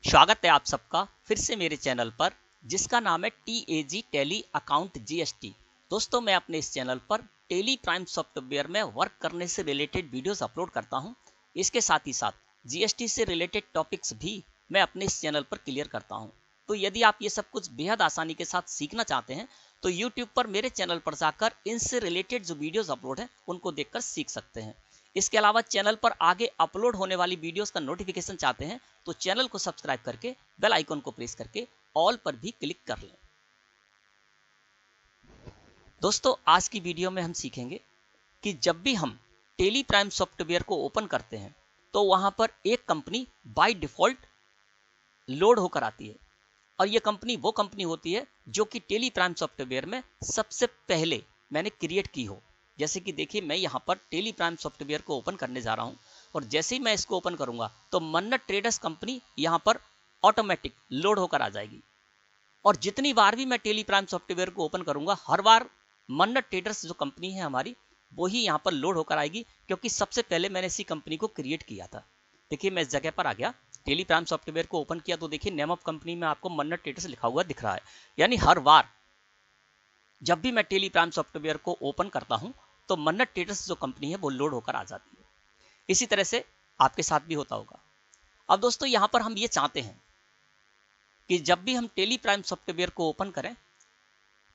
स्वागत है आप सबका फिर से मेरे चैनल पर, जिसका नाम है TAG टैली अकाउंट GST। दोस्तों, मैं अपने इस चैनल पर टैली प्राइम सॉफ्टवेयर में वर्क करने से रिलेटेड वीडियोस अपलोड करता हूं। इसके साथ ही साथ GST से रिलेटेड टॉपिक्स भी मैं अपने इस चैनल पर क्लियर करता हूं। तो यदि आप ये सब कुछ बेहद आसानी के साथ सीखना चाहते हैं तो यूट्यूब पर मेरे चैनल पर जाकर इनसे रिलेटेड जो वीडियोस अपलोड हैं उनको देखकर सीख सकते हैं। इसके अलावा चैनल पर आगे अपलोड होने वाली वीडियोस का नोटिफिकेशन चाहते हैं तो चैनल को सब्सक्राइब करके बेल आइकन को प्रेस करके ऑल पर भी क्लिक कर लें। दोस्तों, आज की वीडियो में हम सीखेंगे कि जब भी हम टैली प्राइम सॉफ्टवेयर को ओपन करते हैं तो वहां पर एक कंपनी बाय डिफॉल्ट लोड होकर आती है, और ये कंपनी वो कंपनी होती है जो कि टैली प्राइम सॉफ्टवेयर में सबसे पहले मैंने क्रिएट की हो। जैसे कि देखिए, मैं यहाँ पर टैली प्राइम सॉफ्टवेयर को ओपन करने जा रहा हूँ और जैसे ही मैं इसको ओपन करूंगा तो मन्नत ट्रेडर्स कंपनी यहाँ पर ऑटोमेटिक लोड होकर आ जाएगी। और जितनी बार भी मैं टैली प्राइम सॉफ्टवेयर को ओपन करूंगा हर बार मन्नत ट्रेडर्स जो कंपनी है हमारी वो ही यहाँ पर लोड होकर आएगी, क्योंकि सबसे पहले मैंने इसी कंपनी को क्रिएट किया था। देखिए, मैं इस जगह पर आ गया, टैली प्राइम सॉफ्टवेयर को ओपन किया तो देखिए नेम ऑफ कंपनी में आपको मन्नत ट्रेडर्स लिखा हुआ दिख रहा है। यानी हर बार जब भी मैं टैली प्राइम सॉफ्टवेयर को ओपन करता हूं तो मन्नत ट्रेडर्स जो कंपनी है वो लोड होकर आ जाती है। इसी तरह से आपके साथ भी होता होगा। अब दोस्तों, यहां पर हम ये चाहते हैं कि जब भी हम टैली प्राइम सॉफ्टवेयर को ओपन करें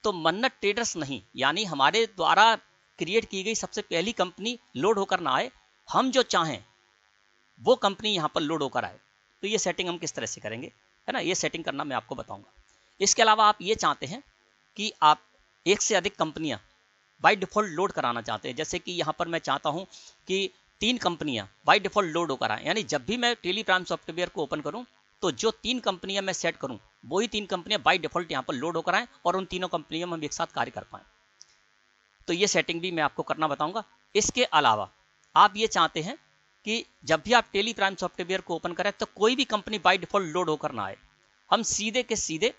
तो मन्नत ट्रेडर्स नहीं, यानी हमारे द्वारा क्रिएट की गई सबसे पहली कंपनी लोड होकर ना आए, हम जो चाहें वो कंपनी यहां पर लोड होकर आए। तो ये सेटिंग हम किस तरह से करेंगे, है ना, ये सेटिंग करना मैं आपको बताऊंगा। इसके अलावा आप ये चाहते हैं कि आप एक से अधिक कंपनियां बाय डिफॉल्ट लोड कराना चाहते हैं। जैसे कि यहाँ पर मैं चाहता हूँ कि 3 कंपनियां बाय डिफॉल्ट लोड होकर आए, यानी जब भी मैं टैली प्राइम सॉफ्टवेयर को ओपन करूं तो जो 3 कंपनियां मैं सेट करूं वही 3 कंपनियां बाय डिफॉल्ट यहाँ पर लोड होकर आए और उन तीनों कंपनियों में हम एक साथ कार्य कर पाए। तो ये सेटिंग भी मैं आपको करना बताऊंगा। इसके अलावा आप ये चाहते हैं कि जब भी आप टैली प्राइम सॉफ्टवेयर को ओपन करें तो कोई भी कंपनी बाय डिफॉल्ट लोड होकर ना आए, हम सीधे के सीधे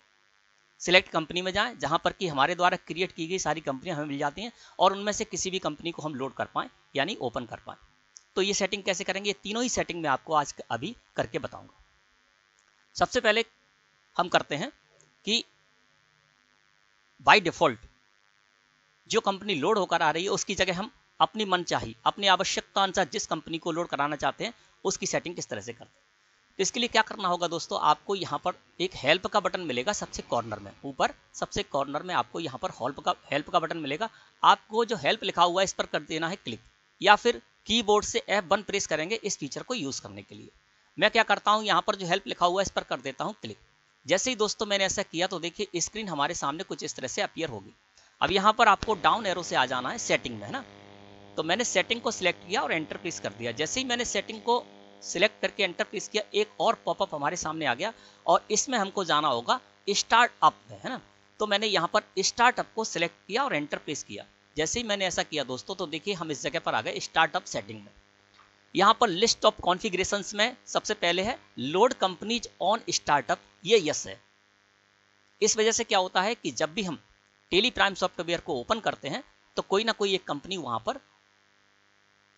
सिलेक्ट कंपनी में जाएं जहां पर कि हमारे द्वारा क्रिएट की गई सारी कंपनियां हमें मिल जाती हैं और उनमें से किसी भी कंपनी को हम लोड कर पाएं यानी ओपन कर पाएं। तो ये सेटिंग कैसे करेंगे, ये तीनों ही सेटिंग मैं आपको आज अभी करके बताऊंगा। सबसे पहले हम करते हैं कि बाय डिफॉल्ट जो कंपनी लोड होकर आ रही है उसकी जगह हम अपनी मनचाही अपनी आवश्यकता अनुसार जिस कंपनी को लोड कराना चाहते हैं उसकी सेटिंग किस तरह से करते हैं। तो इसके लिए क्या करना होगा दोस्तों, आपको यहाँ पर एक हेल्प का बटन मिलेगा सबसे कॉर्नर में, ऊपर सबसे कॉर्नर में आपको यहाँ पर हेल्प का बटन मिलेगा। आपको जो हेल्प लिखा हुआ है इस पर कर देना है क्लिक, या फिर कीबोर्ड से F1 प्रेस करेंगे इस फीचर को यूज करने के लिए। मैं क्या करता हूँ, यहाँ पर जो हेल्प लिखा हुआ है इस पर कर देता हूँ क्लिक। जैसे ही दोस्तों मैंने ऐसा किया तो देखिए स्क्रीन हमारे सामने कुछ इस तरह से अपीयर होगी। अब यहाँ पर आपको डाउन एरो से आ जाना है सेटिंग में, है ना। तो मैंने सेटिंग को सिलेक्ट किया और एंटर प्रेस कर दिया। जैसे ही मैंने सेटिंग को सिलेक्ट करके एंटर प्रेस किया, एक और पॉपअप हमारे सामने आ गया और इसमें हमको जाना होगा स्टार्टअप में, है ना। तो मैंने यहाँ पर स्टार्टअप को सिलेक्ट किया और एंटर प्रेस किया। जैसे ही मैंने ऐसा किया दोस्तों तो देखिए हम इस जगह पर आ गए स्टार्टअप सेटिंग में। यहाँ पर लिस्ट ऑफ कॉन्फ़िगरेशंस में सबसे पहले है लोड कंपनीज ऑन स्टार्टअप, ये यस है। इस वजह से क्या होता है कि जब भी हम टैली प्राइम सॉफ्टवेयर को ओपन करते हैं तो कोई ना कोई एक कंपनी वहां पर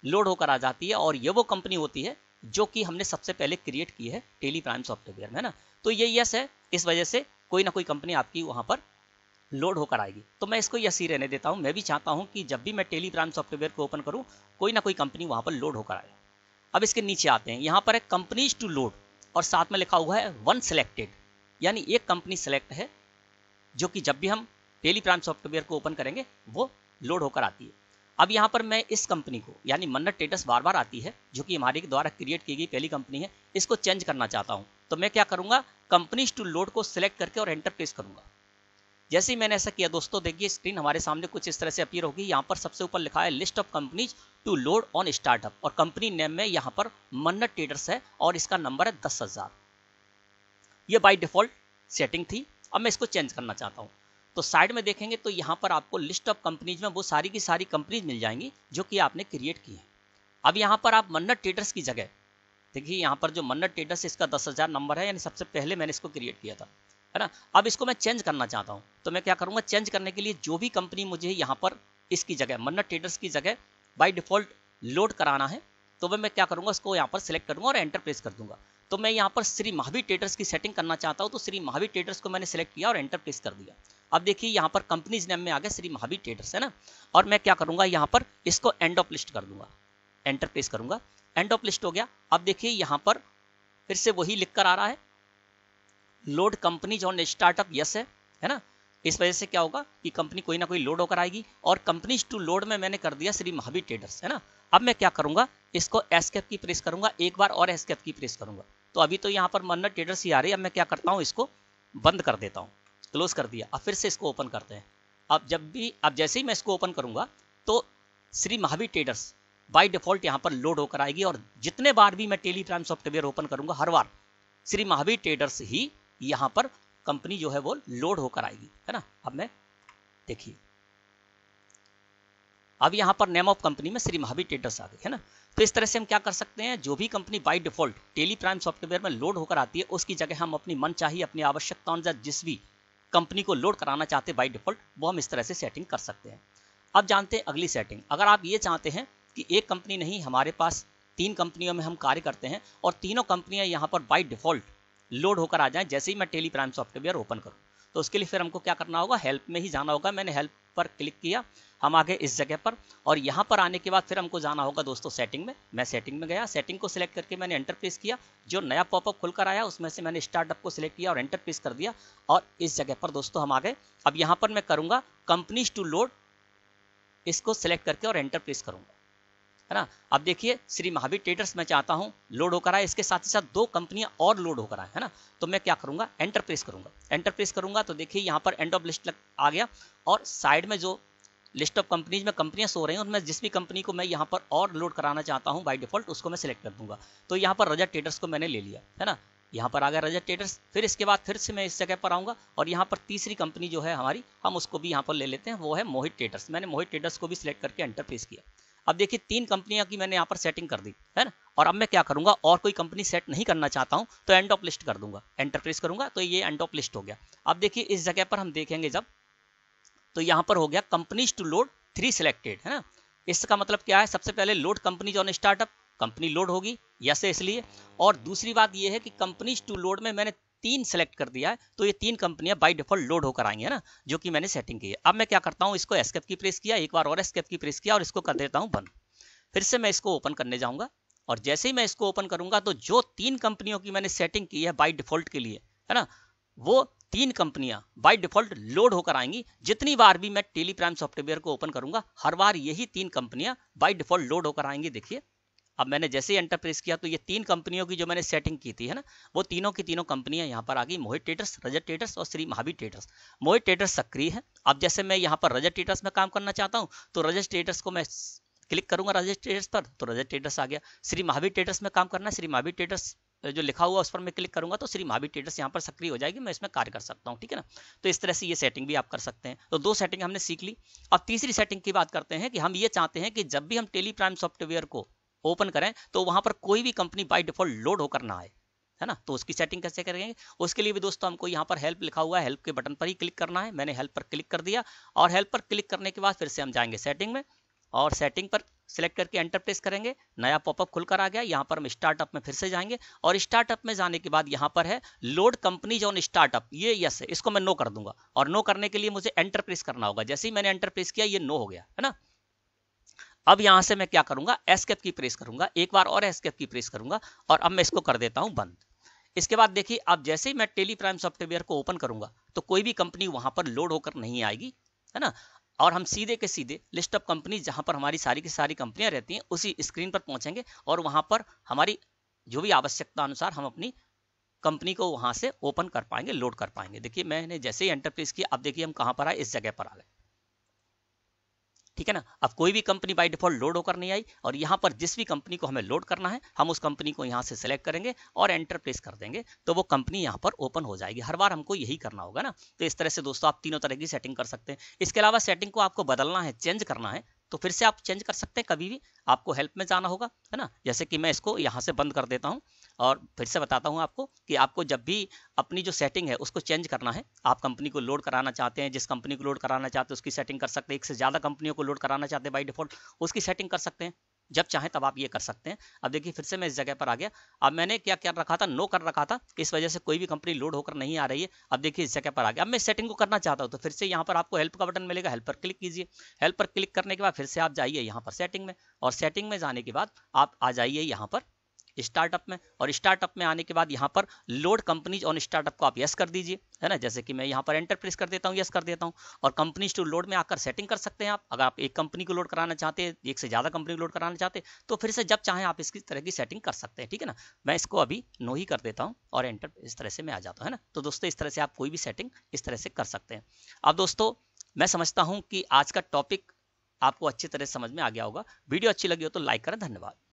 लोड होकर आ जाती है, और ये वो कंपनी होती है जो कि हमने सबसे पहले क्रिएट की है टैली प्राइम सॉफ्टवेयर में, है ना। तो ये यस है, इस वजह से कोई ना कोई कंपनी आपकी वहां पर लोड होकर आएगी। तो मैं इसको यस ही रहने देता हूं। मैं भी चाहता हूं कि जब भी मैं टैली प्राइम सॉफ्टवेयर को ओपन करूं कोई ना कोई कंपनी वहां पर लोड होकर आए। अब इसके नीचे आते हैं, यहाँ पर है कंपनीज टू लोड और साथ में लिखा हुआ है वन सिलेक्टेड, यानी एक कंपनी सेलेक्ट है जो कि जब भी हम टैली प्राइम सॉफ्टवेयर को ओपन करेंगे वो लोड होकर आती है। अब यहाँ पर मैं इस कंपनी को, यानी मन्नत ट्रेडर्स बार बार आती है जो कि हमारे द्वारा क्रिएट की गई पहली कंपनी है, इसको चेंज करना चाहता हूँ। तो मैं क्या करूंगा, कंपनीज टू लोड को सिलेक्ट करके और एंटर प्रेस करूंगा। जैसे ही मैंने ऐसा किया दोस्तों देखिए स्क्रीन हमारे सामने कुछ इस तरह से अपीयर होगी। यहाँ पर सबसे ऊपर लिखा है list of companies to load on startup और कंपनी नेम में यहाँ पर मन्नत ट्रेडर्स है और इसका नंबर है 10,000। ये बाय डिफॉल्ट सेटिंग थी। अब मैं इसको चेंज करना चाहता हूँ तो साइड में देखेंगे तो यहाँ पर आपको लिस्ट ऑफ कंपनीज में वो सारी की सारी कंपनीज मिल जाएंगी जो कि आपने क्रिएट की है। अब यहाँ पर आप मन्नत ट्रेडर्स की जगह देखिए, यहाँ पर जो मन्नत ट्रेडर्स इसका 10,000 नंबर है, यानी सबसे पहले मैंने इसको क्रिएट किया था, है ना। अब इसको मैं चेंज करना चाहता हूँ तो मैं क्या करूँगा, चेंज करने के लिए जो भी कंपनी मुझे यहाँ पर इसकी जगह मन्नत ट्रेडर्स की जगह बाय डिफॉल्ट लोड कराना है तो मैं क्या करूँगा, उसको यहाँ पर सिलेक्ट करूँगा और एंटर प्रेस कर दूंगा। तो मैं यहाँ पर श्री महावीर ट्रेडर्स की सेटिंग करना चाहता हूँ, तो श्री महावीर ट्रेडर्स को मैंने सेलेक्ट किया और एंटर प्रेस कर दिया। अब देखिए यहाँ पर कंपनीज नेम में आ गया श्री महावीर ट्रेडर्स, है ना। और मैं क्या करूंगा, यहाँ पर इसको एंड ऑफ लिस्ट कर दूंगा, एंटर प्रेस करूंगा, एंड ऑफ लिस्ट हो गया। अब देखिए यहाँ पर फिर से वही लिख कर आ रहा है, load companies on startup yes है ना। इस वजह से क्या होगा कि कंपनी कोई ना कोई लोड होकर आएगी, और कंपनीज टू लोड में मैंने कर दिया श्री महावीर ट्रेडर्स, है ना। अब मैं क्या करूंगा, इसको एस्केप की प्रेस करूंगा, एक बार और एस्केप की प्रेस करूंगा। तो अभी तो यहाँ पर मन्नत ट्रेडर्स ही आ रही है। अब मैं क्या करता हूँ, इसको बंद कर देता हूँ, क्लोज कर दिया। अब फिर से इसको ओपन करते हैं। अब जैसे ही मैं इसको ओपन करूंगा तो Shri Mahavir traders by default यहाँ पर लोड होकर आएगी, और जितने बार भी मैं टेलीप्राइम सॉफ्टवेयर ओपन करूंगा हर बार श्री महावीर ट्रेडर्स ही यहाँ पर कंपनी जो है वो लोड होकर आएगी, है ना। अब मैं देखिए, अब यहाँ पर नेम ऑफ कंपनी में श्री महावीर ट्रेडर्स आ गई, है ना। तो इस तरह से हम क्या कर सकते हैं, जो भी company by default Teleprime software में लोड होकर आती है उसकी जगह हम अपनी मन चाहिए अपनी आवश्यकता अनुसार जिस भी कंपनी को लोड कराना चाहते हैं बाय डिफॉल्ट, वो हम इस तरह से सेटिंग कर सकते हैं। अब जानते हैं अगली सेटिंग। अगर आप ये चाहते हैं कि एक कंपनी नहीं, हमारे पास 3 कंपनियों में हम कार्य करते हैं और तीनों कंपनियां यहाँ पर बाय डिफॉल्ट लोड होकर आ जाएं जैसे ही मैं टेलीप्राइम सॉफ्टवेयर ओपन करूं, तो उसके लिए फिर हमको क्या करना होगा, हेल्प में ही जाना होगा। मैंने हेल्प पर क्लिक किया, हम आ गए इस जगह पर, और यहाँ पर आने के बाद फिर हमको जाना होगा दोस्तों सेटिंग में। मैं सेटिंग में गया, सेटिंग को सिलेक्ट करके मैंने एंटर प्रेस किया। जो नया पॉपअप खुलकर आया उसमें से मैंने स्टार्टअप को सिलेक्ट किया और एंटर प्रेस कर दिया, और इस जगह पर दोस्तों हम आ गए। अब यहाँ पर मैं करूँगा कंपनीज टू लोड, इसको सिलेक्ट करके और एंटर प्रेस करूँगा, है ना। अब देखिए श्री महावीर ट्रेडर्स मैं चाहता हूं लोड होकर आए, इसके साथ ही साथ 2 कंपनियां और लोड होकर आए, है ना। तो मैं क्या करूंगा, एंटर प्रेस करूंगा, एंटर प्रेस करूंगा तो देखिए यहां पर एंड ऑफ लिस्ट आ गया, और साइड में जो लिस्ट ऑफ कंपनीज में कंपनियां सो रही हैं उनमें जिस भी कंपनी को मैं यहां पर और लोड कराना चाहता हूं बाय डिफॉल्ट उसको मैं सिलेक्ट कर दूंगा। तो यहां पर रजत ट्रेडर्स को मैंने ले लिया, है ना। यहाँ पर आ गया रजत ट्रेडर्स। फिर इसके बाद फिर से मैं इस जगह पर आऊँगा, और यहाँ पर तीसरी कंपनी जो है हमारी, हम उसको भी यहाँ पर ले लेते हैं, वो है मोहित ट्रेडर्स। मैंने मोहित ट्रेडर्स को भी सिलेक्ट करके एंटर प्रेस किया। अब देखिए 3 कंपनियां की मैंने यहाँ पर सेटिंग कर दी, है ना। और अब मैं क्या करूंगा, और कोई कंपनी सेट नहीं करना चाहता हूं तो एंड ऑफ लिस्ट कर दूंगा, एंटर प्रेस करूंगा तो ये एंड ऑफ लिस्ट हो गया। अब देखिए इस जगह पर हम देखेंगे जब, तो यहाँ पर हो गया कंपनीज टू लोड 3 सिलेक्टेड, है ना। इसका मतलब क्या है, सबसे पहले load companies on startup, company load होगी यस है इसलिए, और दूसरी बात ये है कि कंपनीज टू लोड में मैंने 3 सेलेक्ट कर दिया है, तो ये 3 कंपनियां बाय डिफॉल्ट लोड होकर आएंगी, है ना, जो कि मैंने सेटिंग की है। अब मैं क्या करता हूँ, इसको एस्केप की प्रेस किया, एक बार और एस्केप की प्रेस किया, और इसको कर देता हूँ बंद। फिर से मैं इसको ओपन करने जाऊंगा, और जैसे ही मैं इसको ओपन करूंगा तो जो 3 कंपनियों की मैंने सेटिंग की है बाय डिफॉल्ट के लिए, है ना, वो 3 कंपनियां बाय डिफॉल्ट लोड होकर आएंगी। जितनी बार भी मैं टेलीप्राइम सॉफ्टवेयर को ओपन करूंगा हर बार यही 3 कंपनियां बाय डिफॉल्ट लोड होकर आएंगी। देखिए अब मैंने जैसे ही एंटर प्रेस किया तो ये 3 कंपनियों की जो मैंने सेटिंग की थी, है ना, वो तीनों की तीनों कंपनियां यहाँ पर आ गई, मोहित ट्रेडर्स, रजत ट्रेडर्स और श्री महावीर ट्रेडर्स। मोहित ट्रेडर्स सक्रिय है। अब जैसे मैं यहाँ पर रजत ट्रेडर्स में काम करना चाहता हूँ तो रजत ट्रेडर्स को मैं क्लिक करूंगा रजत ट्रेडर्स पर, तो रजत ट्रेडर्स आ गया। श्री महावीर ट्रेडर्स में काम करना है, श्री महावीर ट्रेडर्स जो लिखा हुआ उस पर मैं क्लिक करूंगा तो श्री महावीर ट्रेडर्स यहाँ पर सक्रिय हो जाएगी, मैं इसमें कार्य कर सकता हूँ, ठीक है ना। तो इस तरह से ये सेटिंग भी आप कर सकते हैं। तो 2 सेटिंग हमने सीख ली। अब तीसरी सेटिंग की बात करते हैं कि हम ये चाहते हैं कि जब भी हम टेलीप्राइम सॉफ्टवेयर को ओपन करें तो वहां पर कोई भी कंपनी बाय डिफॉल्ट लोड होकर ना आए, है ना। तो उसकी सेटिंग कैसे करेंगे, उसके लिए भी दोस्तों हमको यहाँ पर हेल्प लिखा हुआ है, हेल्प के बटन पर ही क्लिक करना है। मैंने हेल्प पर क्लिक कर दिया, और हेल्प पर क्लिक करने के बाद फिर से हम जाएंगे सेटिंग में, और सेटिंग पर सिलेक्ट करके एंटर प्रेस करेंगे। नया पॉपअप खुलकर आ गया, यहाँ पर हम स्टार्टअप में फिर से जाएंगे, और स्टार्टअप में जाने के बाद यहाँ पर है लोड कंपनीज ऑन स्टार्टअप, ये यस है, इसको मैं नो कर दूंगा। और नो करने के लिए मुझे एंटर प्रेस करना होगा। जैसे ही मैंने एंटर प्रेस किया ये नो हो गया, है ना। अब यहां से मैं क्या करूंगा, एस्केप की प्रेस करूंगा, एक बार और एस्केप की प्रेस करूंगा, और अब मैं इसको कर देता हूं बंद। इसके बाद देखिए अब जैसे ही मैं टेलीप्राइम सॉफ्टवेयर को ओपन करूंगा तो कोई भी कंपनी वहां पर लोड होकर नहीं आएगी, है ना। और हम सीधे के सीधे लिस्ट ऑफ कंपनी जहां पर हमारी सारी की सारी कंपनियां रहती हैं उसी स्क्रीन पर पहुंचेंगे, और वहां पर हमारी जो भी आवश्यकता अनुसार हम अपनी कंपनी को वहां से ओपन कर पाएंगे, लोड कर पाएंगे। देखिए मैंने जैसे ही एंटर प्रेस किया, अब देखिए हम कहां पर आए, इस जगह पर आ गए, ठीक है ना। अब कोई भी कंपनी बाय डिफॉल्ट लोड होकर नहीं आई, और यहाँ पर जिस भी कंपनी को हमें लोड करना है हम उस कंपनी को यहाँ से सिलेक्ट करेंगे और एंटर प्रेस कर देंगे, तो वो कंपनी यहाँ पर ओपन हो जाएगी। हर बार हमको यही करना होगा ना। तो इस तरह से दोस्तों आप तीनों तरह की सेटिंग कर सकते हैं। इसके अलावा सेटिंग को आपको बदलना है, चेंज करना है, तो फिर से आप चेंज कर सकते हैं कभी भी। आपको हेल्प में जाना होगा, है ना। जैसे कि मैं इसको यहाँ से बंद कर देता हूँ, और फिर से बताता हूँ आपको कि आपको जब भी अपनी जो सेटिंग है उसको चेंज करना है, आप कंपनी को लोड कराना चाहते हैं, जिस कंपनी को लोड कराना चाहते हैं उसकी सेटिंग कर सकते हैं, एक से ज़्यादा कंपनियों को लोड कराना चाहते हैं बाय डिफॉल्ट उसकी सेटिंग कर सकते हैं। जब चाहें तब आप ये कर सकते हैं। अब देखिए फिर से मैं इस जगह पर आ गया। अब मैंने क्या कर रखा था, नो कर रखा था, इस वजह से कोई भी कंपनी लोड होकर नहीं आ रही है। अब देखिए इस जगह पर आ गया। अब मैं सेटिंग को करना चाहता हूँ तो फिर से यहाँ पर आपको हेल्प का बटन मिलेगा, हेल्प पर क्लिक कीजिए। हेल्प पर क्लिक करने के बाद फिर से आप जाइए यहाँ पर सेटिंग में, और सेटिंग में जाने के बाद आप आ जाइए यहाँ पर स्टार्टअप में, और स्टार्टअप में आने के बाद यहाँ पर लोड कंपनीज ऑन स्टार्टअप को आप यस कर दीजिए, है ना। जैसे कि मैं यहाँ पर एंटर प्रेस कर देता हूँ, यस कर देता हूँ। और कंपनीज टू लोड में आकर सेटिंग कर सकते हैं आप। अगर आप एक कंपनी को लोड कराना चाहते हैं, एक से ज़्यादा कंपनी को लोड कराना चाहते हैं, तो फिर से जब चाहें आप इसकी तरह की सेटिंग कर सकते हैं, ठीक है ना। मैं इसको अभी नो ही कर देता हूँ और एंटर, इस तरह से मैं आ जाता हूँ, है ना। तो दोस्तों इस तरह से आप कोई भी सेटिंग इस तरह से कर सकते हैं। अब दोस्तों मैं समझता हूँ कि आज का टॉपिक आपको अच्छी तरह से समझ में आ गया होगा। वीडियो अच्छी लगी हो तो लाइक करें। धन्यवाद।